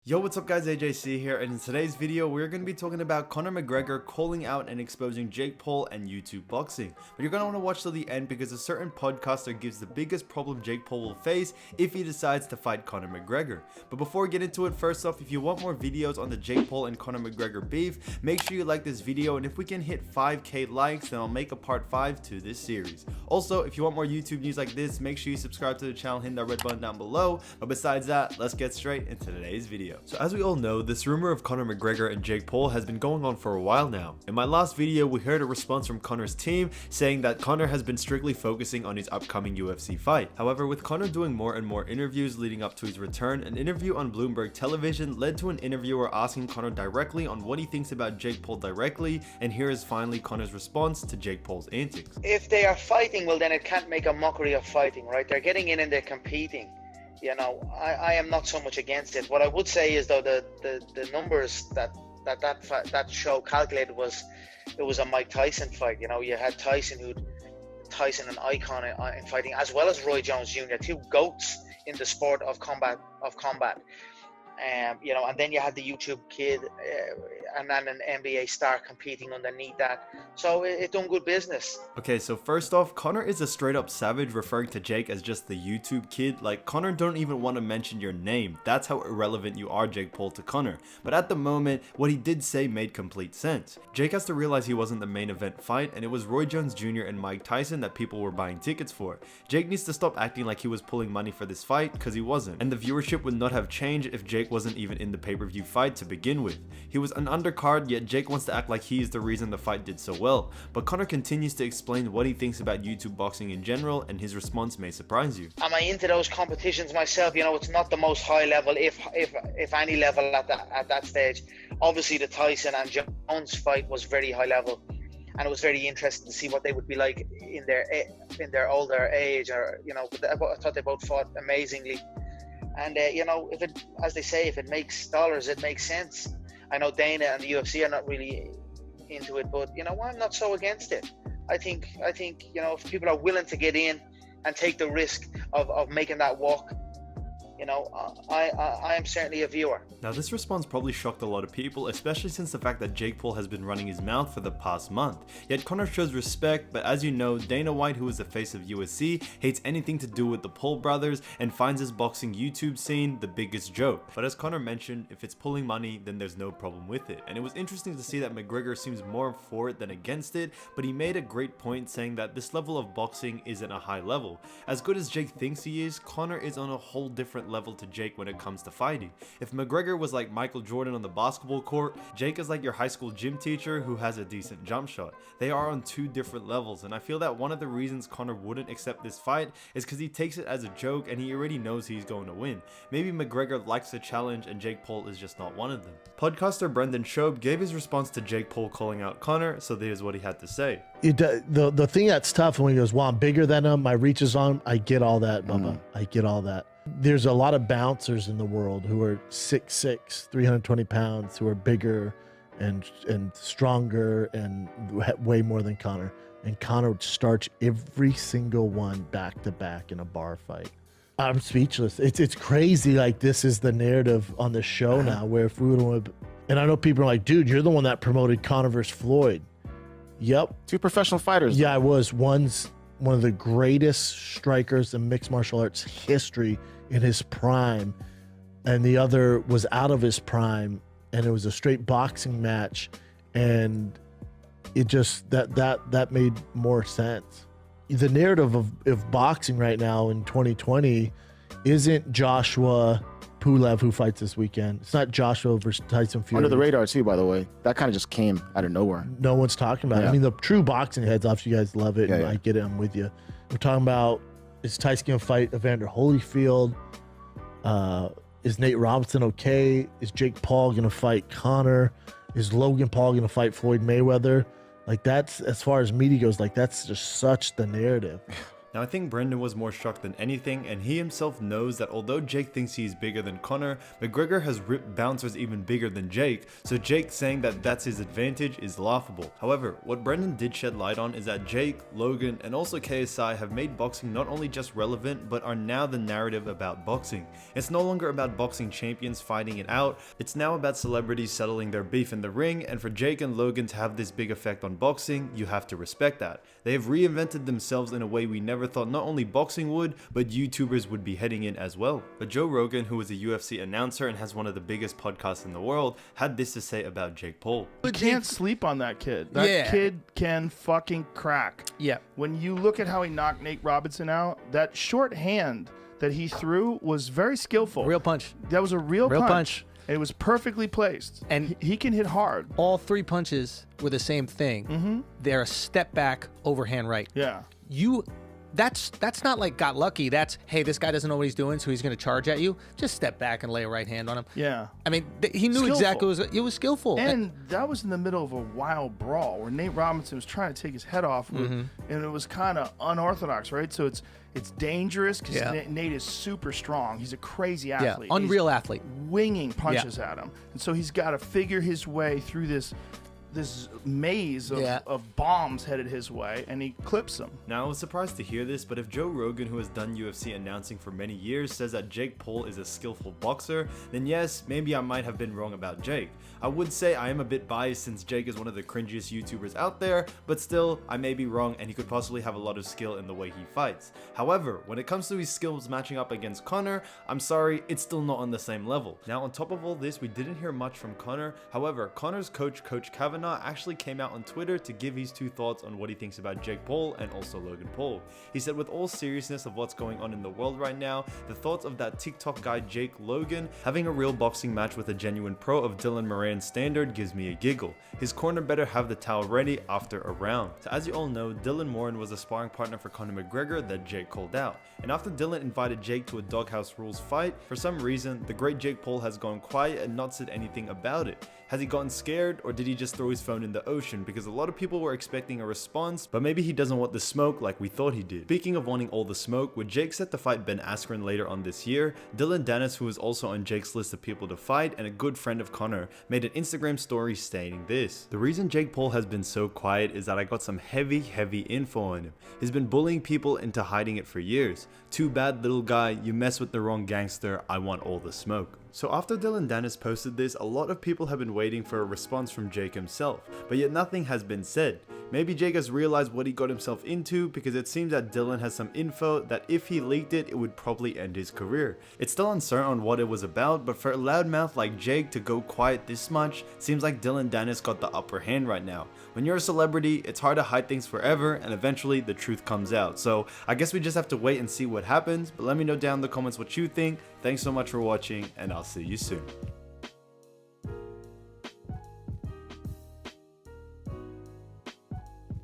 Yo, what's up guys, AJC here, and in today's video we're going to be talking about Conor McGregor calling out and exposing Jake Paul and YouTube boxing. But you're going to want to watch till the end because a certain podcaster gives the biggest problem Jake Paul will face if he decides to fight Conor McGregor. But before we get into it, first off, if you want more videos on the Jake Paul and Conor McGregor beef, make sure you like this video, and if we can hit 5k likes then I'll make a part 5 to this series. Also, if you want more YouTube news like this, make sure you subscribe to the channel, hit that red button down below. But besides that, let's get straight into today's video. So as we all know, this rumor of Conor McGregor and Jake Paul has been going on for a while now. In my last video, we heard a response from Conor's team saying that Conor has been strictly focusing on his upcoming UFC fight. However, with Conor doing more and more interviews leading up to his return, an interview on Bloomberg television led to an interviewer asking Conor directly on what he thinks about Jake Paul directly, and here is finally Conor's response to Jake Paul's antics. If they are fighting, well then it can't make a mockery of fighting, right? They're getting in and they're competing. You know, I am not so much against it. What I would say is though the numbers that show calculated was, it was a Mike Tyson fight. You know, you had Tyson, an icon in fighting, as well as Roy Jones Jr., two goats in the sport of combat. You know, and then you had the YouTube kid and then an NBA star competing underneath that. So it done good business. Okay, so first off, Conor is a straight up savage referring to Jake as just the YouTube kid. Like, Conor don't even want to mention your name. That's how irrelevant you are, Jake Paul, to Conor. But at the moment, what he did say made complete sense. Jake has to realize he wasn't the main event fight, and it was Roy Jones Jr. and Mike Tyson that people were buying tickets for. Jake needs to stop acting like he was pulling money for this fight, because he wasn't. And the viewership would not have changed if Jake wasn't even in the pay-per-view fight to begin with. He was an undercard, yet Jake wants to act like he is the reason the fight did so well. But Conor continues to explain what he thinks about YouTube boxing in general, and his response may surprise you. Am I into those competitions myself? You know, it's not the most high level, if any level at that stage. Obviously the Tyson and Jones fight was very high level, and it was very interesting to see what they would be like in their older age, or you know, I thought they both fought amazingly. And you know, if it, as they say, if it makes dollars, it makes sense. I know Dana and the UFC are not really into it, but you know, I'm not so against it. I think you know, if people are willing to get in and take the risk of making that walk, you know, I am certainly a viewer. Now, this response probably shocked a lot of people, especially since the fact that Jake Paul has been running his mouth for the past month. Yet Conor shows respect, but as you know, Dana White, who is the face of UFC, hates anything to do with the Paul brothers and finds his boxing YouTube scene the biggest joke. But as Conor mentioned, if it's pulling money, then there's no problem with it. And it was interesting to see that McGregor seems more for it than against it, but he made a great point saying that this level of boxing isn't a high level. As good as Jake thinks he is, Conor is on a whole different level to Jake when it comes to fighting. If McGregor was like Michael Jordan on the basketball court, Jake is like your high school gym teacher who has a decent jump shot. They are on two different levels, and I feel that one of the reasons Conor wouldn't accept this fight is because he takes it as a joke and he already knows he's going to win. Maybe McGregor likes the challenge and Jake Paul is just not one of them. Podcaster Brendan Schaub gave his response to Jake Paul calling out Conor, so here's what he had to say. The thing that's tough when he goes, well, I'm bigger than him, my reach is on him. I get all that, Bubba. I get all that. There's a lot of bouncers in the world who are 6'6", 320 pounds, who are bigger and stronger and way more than Conor. And Conor would starch every single one back to back in a bar fight. I'm speechless. It's crazy. Like, this is the narrative on the show now, where if we would, and I know people are like, dude, you're the one that promoted Conor versus Floyd. Yep. Two professional fighters. Yeah, I was. One's one of the greatest strikers in mixed martial arts history in his prime, and the other was out of his prime, and it was a straight boxing match, and it just that made more sense. The narrative of boxing right now in 2020 isn't Joshua Pulev, who fights this weekend. It's not Joshua versus Tyson Fury. Under the radar too, by the way. That kind of just came out of nowhere. No one's talking about it. I mean, the true boxing heads, obviously you guys love it, and I get it, I'm with you. We're talking about, is Tyson gonna fight Evander Holyfield? Is Nate Robinson okay? Is Jake Paul gonna fight Conor? Is Logan Paul gonna fight Floyd Mayweather? Like, that's, as far as media goes, like, that's just such the narrative. Now I think Brendan was more shocked than anything, and he himself knows that although Jake thinks he is bigger than Conor, McGregor has ripped bouncers even bigger than Jake, so Jake saying that that's his advantage is laughable. However, what Brendan did shed light on is that Jake, Logan, and also KSI have made boxing not only just relevant, but are now the narrative about boxing. It's no longer about boxing champions fighting it out, it's now about celebrities settling their beef in the ring, and for Jake and Logan to have this big effect on boxing, you have to respect that. They have reinvented themselves in a way we never thought not only boxing would, but YouTubers would be heading in as well. But Joe Rogan, who is a UFC announcer and has one of the biggest podcasts in the world, had this to say about Jake Paul. You can't sleep on that kid. That kid can fucking crack. Yeah. When you look at how he knocked Nate Robinson out, that short hand that he threw was very skillful. Real punch. That was a real punch. And it was perfectly placed. And he can hit hard. All 3 punches were the same thing. Mm-hmm. They're a step back, overhand right. Yeah. That's not like got lucky. That's, hey, this guy doesn't know what he's doing, so he's going to charge at you. Just step back and lay a right hand on him. Yeah. I mean, he knew exactly it was skillful. And that was in the middle of a wild brawl where Nate Robinson was trying to take his head off, and it was kind of unorthodox, right? So it's dangerous because Nate is super strong. He's a crazy athlete. Yeah, unreal athlete. Winging punches at him. And so he's got to figure his way through this maze of bombs headed his way, and he clips them. Now I was surprised to hear this, but if Joe Rogan, who has done UFC announcing for many years, says that Jake Paul is a skillful boxer, then yes, maybe I might have been wrong about Jake. I would say I am a bit biased since Jake is one of the cringiest YouTubers out there, but still, I may be wrong and he could possibly have a lot of skill in the way he fights. However, when it comes to his skills matching up against Conor, I'm sorry, it's still not on the same level. Now on top of all this, we didn't hear much from Conor. However, Conor's coach, Coach Kavanagh, actually came out on Twitter to give his 2 thoughts on what he thinks about Jake Paul and also Logan Paul. He said, with all seriousness of what's going on in the world right now, the thoughts of that TikTok guy Jake Logan having a real boxing match with a genuine pro of Dylan Moran's standard gives me a giggle. His corner better have the towel ready after a round. So as you all know, Dylan Moran was a sparring partner for Conor McGregor that Jake called out. And after Dylan invited Jake to a Doghouse Rules fight, for some reason, the great Jake Paul has gone quiet and not said anything about it. Has he gotten scared, or did he just throw his phone in the ocean? Because a lot of people were expecting a response, but maybe he doesn't want the smoke like we thought he did. Speaking of wanting all the smoke, with Jake set to fight Ben Askren later on this year, Dylan Dennis, who is also on Jake's list of people to fight and a good friend of Conor, made an Instagram story stating this. The reason Jake Paul has been so quiet is that I got some heavy info on him. He's been bullying people into hiding it for years. Too bad, little guy, you mess with the wrong gangster, I want all the smoke. So after Dylan Dennis posted this, a lot of people have been waiting for a response from Jake himself, but yet nothing has been said. Maybe Jake has realized what he got himself into, because it seems that Dylan has some info that if he leaked it, it would probably end his career. It's still uncertain on what it was about, but for a loudmouth like Jake to go quiet this much, seems like Dylan Dennis got the upper hand right now. When you're a celebrity, it's hard to hide things forever, and eventually the truth comes out. So I guess we just have to wait and see what happens, but let me know down in the comments what you think. Thanks so much for watching, and I'll see you soon.